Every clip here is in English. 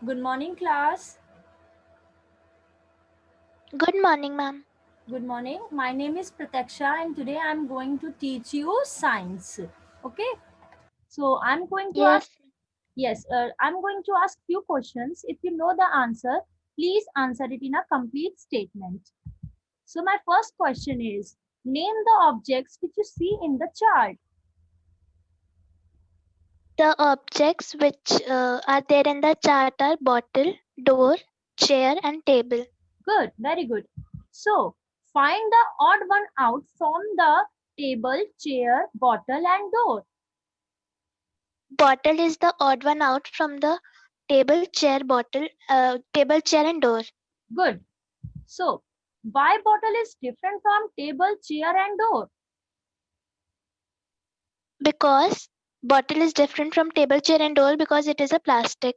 Good morning, class. Good morning, ma'am. Good morning. My name is Prataksha, and today I'm going to teach you science. Okay. So I'm going to ask. Yes, Yes, I'm going to ask few questions. If you know the answer, please answer it in a complete statement. So my first question is: name the objects which you see in the chart. the objects which are there in the chart are bottle, door, chair, and table. Good. Very good. So find the odd one out from the table, chair, bottle, and door. Bottle is the odd one out from the table, chair, and door. Good. So, why bottle is different from table, chair and door? Because bottle is different from table, chair, and door because it is a plastic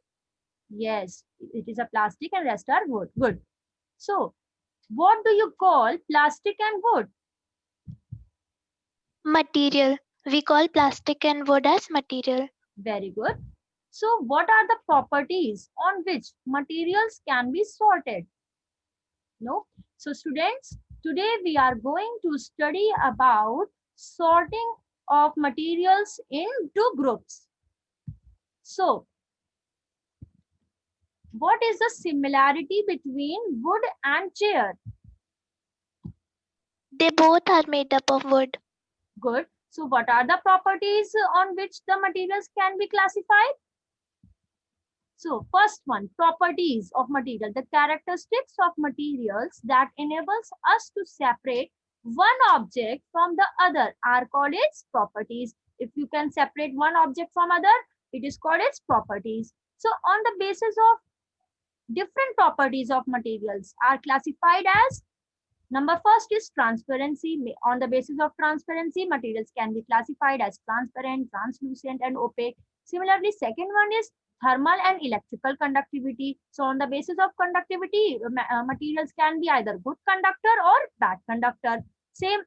Yes, it is a plastic and rest are wood. Good. So, what do you call plastic and wood? material. We call plastic and wood as material. Very good. So, what are the properties on which materials can be sorted? No. So, students, today we are going to study about sorting of materials into groups. So, what is the similarity between wood and chair? They both are made up of wood. Good. So what are the properties on which the materials can be classified? So first one, properties of material. The characteristics of materials that enables us to separate one object from the other are called its properties. If you can separate one object from other, it is called its properties. So on the basis of different properties of materials are classified as number first is transparency. On the basis of transparency, materials can be classified as transparent, translucent, and opaque. Similarly, second one is thermal and electrical conductivity. So on the basis of conductivity, materials can be either good conductor or bad conductor. Same.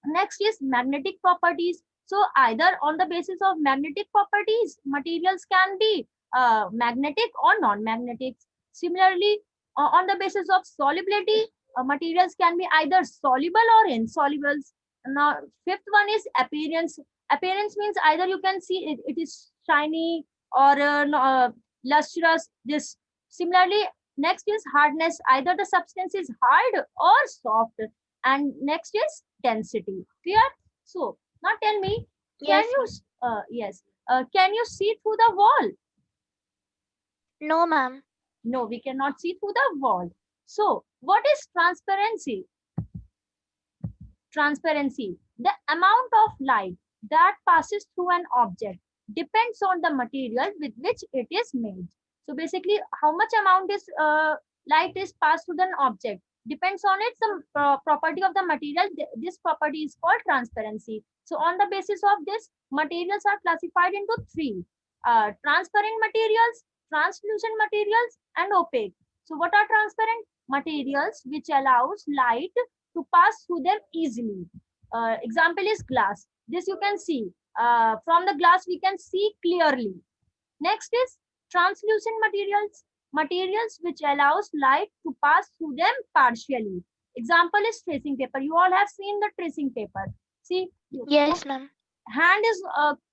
Next is magnetic properties. So either on the basis of magnetic properties, materials can be magnetic or non-magnetic. Similarly, on the basis of solubility, materials can be either soluble or insoluble. Now, fifth one is appearance. Appearance means either you can see it is shiny or lustrous. This similarly, next is hardness. Either the substance is hard or soft. And next is density. Clear? So now tell me, can Yes, you ma'am. yes, can you see through the wall? No, ma'am. No, we cannot see through the wall. So what is transparency? Transparency, the amount of light that passes through an object depends on the material with which it is made. So basically, how much amount is light is passed through an object depends on its property of the material. This property is called transparency. So on the basis of this, materials are classified into three: transparent materials, translucent materials, and opaque. So what are transparent materials? Which allows light to pass through them easily. Example is glass. This you can see. From the glass, we can see clearly. Next is translucent materials. Materials which allows light to pass through them partially. Example is tracing paper. You all have seen the tracing paper. See, Yes, ma'am. hand is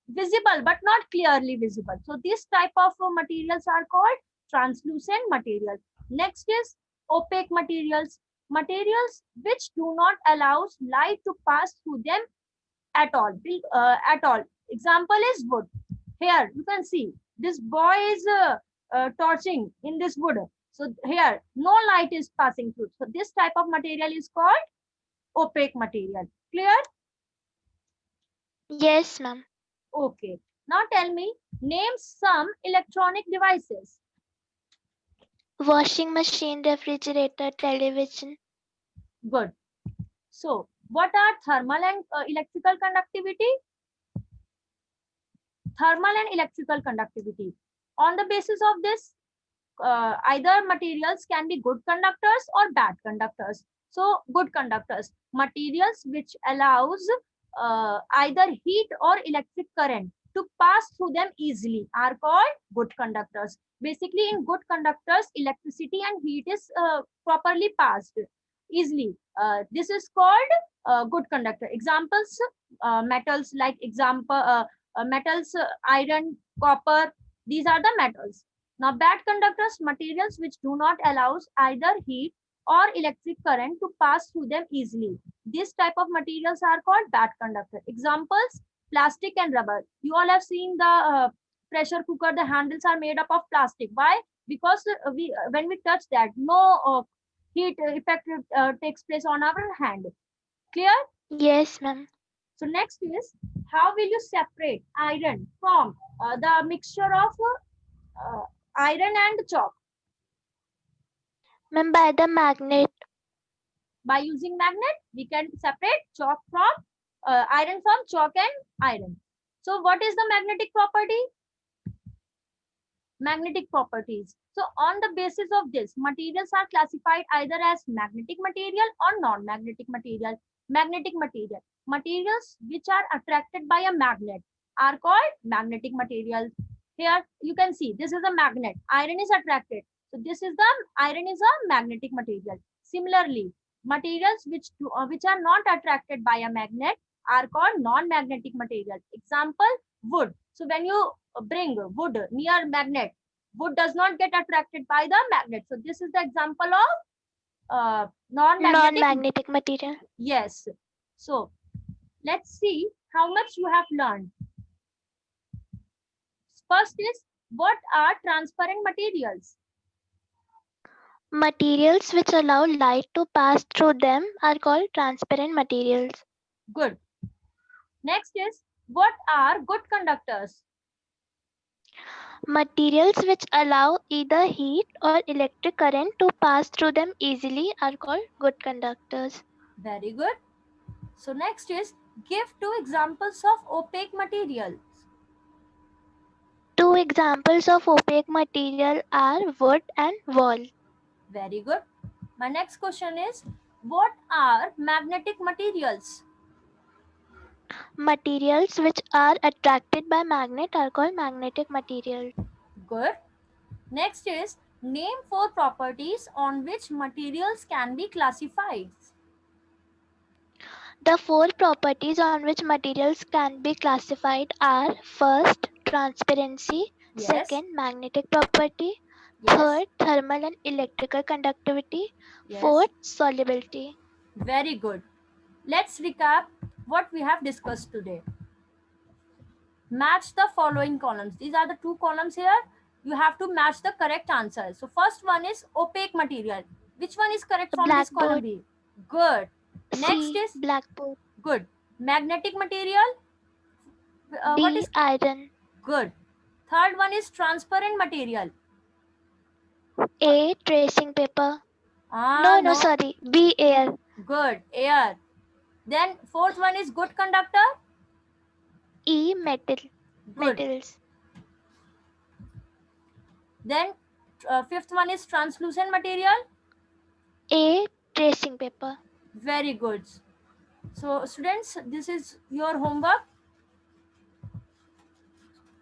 visible but not clearly visible. So this type of materials are called translucent materials. Next is opaque materials. Materials which do not allow light to pass through them at all. At all. Example is wood. Here you can see this boy is torching in this wood. So here no light is passing through. So this type of material is called opaque material. Clear? Yes, ma'am. Okay. Now tell me, name some electronic devices. Washing machine, refrigerator, television. Good. So, what are thermal and electrical conductivity? Thermal and electrical conductivity. On the basis of this, either materials can be good conductors or bad conductors. So, good conductors, materials which allows either heat or electric current to pass through them easily are called good conductors. Basically, in good conductors, electricity and heat is properly passed easily. This is called good conductor. Examples, metals like metals, iron, copper. These are the metals. Now, bad conductors, materials which do not allow either heat or electric current to pass through them easily. This type of materials are called bad conductor. Examples, plastic and rubber. You all have seen the pressure cooker. The handles are made up of plastic. Why? Because when we touch that, no heat effect takes place on our hand. Clear? Yes, ma'am. So next is, how will you separate iron from the mixture of iron and chalk? Ma'am, by the magnet. By using magnet, we can separate chalk from iron from chalk and iron. So what is the magnetic property? Magnetic properties. So on the basis of this, materials are classified either as magnetic material or non-magnetic material. Magnetic material. Materials which are attracted by a magnet are called magnetic materials. Here you can see this is a magnet. Iron is attracted. So this is the iron is a magnetic material. Similarly, materials which are not attracted by a magnet are called non-magnetic materials. Example, wood. So when you bring wood near magnet, wood does not get attracted by the magnet. So this is the example of non-magnetic. Non-magnetic material. Yes. So let's see how much you have learned. First is, what are transparent materials? Materials which allow light to pass through them are called transparent materials. Good. Next is, what are good conductors? Materials which allow either heat or electric current to pass through them easily are called good conductors. Very good. So next is, give two examples of opaque materials. Two examples of opaque material are wood and wall. Very good. My next question is, what are magnetic materials? Materials which are attracted by magnet are called magnetic materials. Good. Next is, name four properties on which materials can be classified. The four properties on which materials can be classified are: first, transparency; Yes. second, magnetic property; Yes. third, thermal and electrical conductivity; Yes. fourth, solubility. Very good. Let's recap what we have discussed today. Match the following columns. These are the two columns here. You have to match the correct answer. So first one is opaque material. Which one is correct from this column B? Good. Next C, is blackboard. good. Magnetic material. D, What is iron. good? Third one is transparent material. A, tracing paper. No. Sorry. B, air. Good. Air. Then fourth one is good conductor. E, metal. Good. Metals. Then fifth one is translucent material. A, tracing paper. Very good. So students, this is your homework.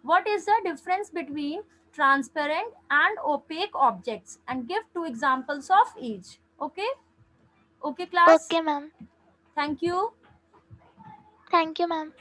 What is the difference between transparent and opaque objects, and give two examples of each. Okay? Okay, class? Okay, ma'am. Thank you. Thank you, ma'am.